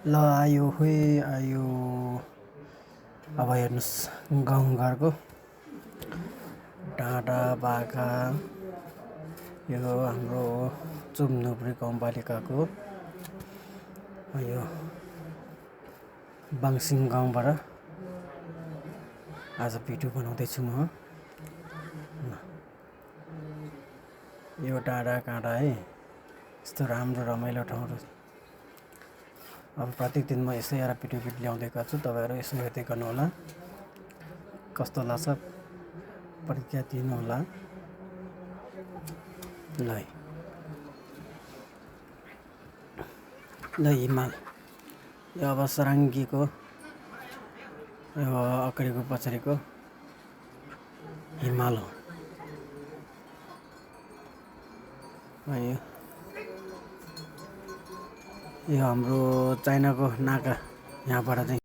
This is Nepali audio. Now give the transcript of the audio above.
ल आयो आयो। अब हेर्नुहोस् गाउँघरको डाँडा बाखा यो हाम्रो चुम्नुब्री गाउँपालिकाको यो बाङसिङ गाउँबाट आज भिडियो बनाउँदैछु म। यो डाँडा काँडा है, यस्तो राम्रो रमाइलो ठाउँहरू। अब प्रत्येक दिन म यसै आएर भिडियो ल्याउँदै गर्छु, तपाईँहरू यसो हेर्दै गर्नुहोला। कस्तो लाग्छ प्रतिक्रिया दिनुहोला। ल हिमाल यो अब सराङ्गीको यो अगाडिको पछाडिको हिमाल हो। यो हाम्रो चाइनाको नाका, यहाँबाट चाहिँ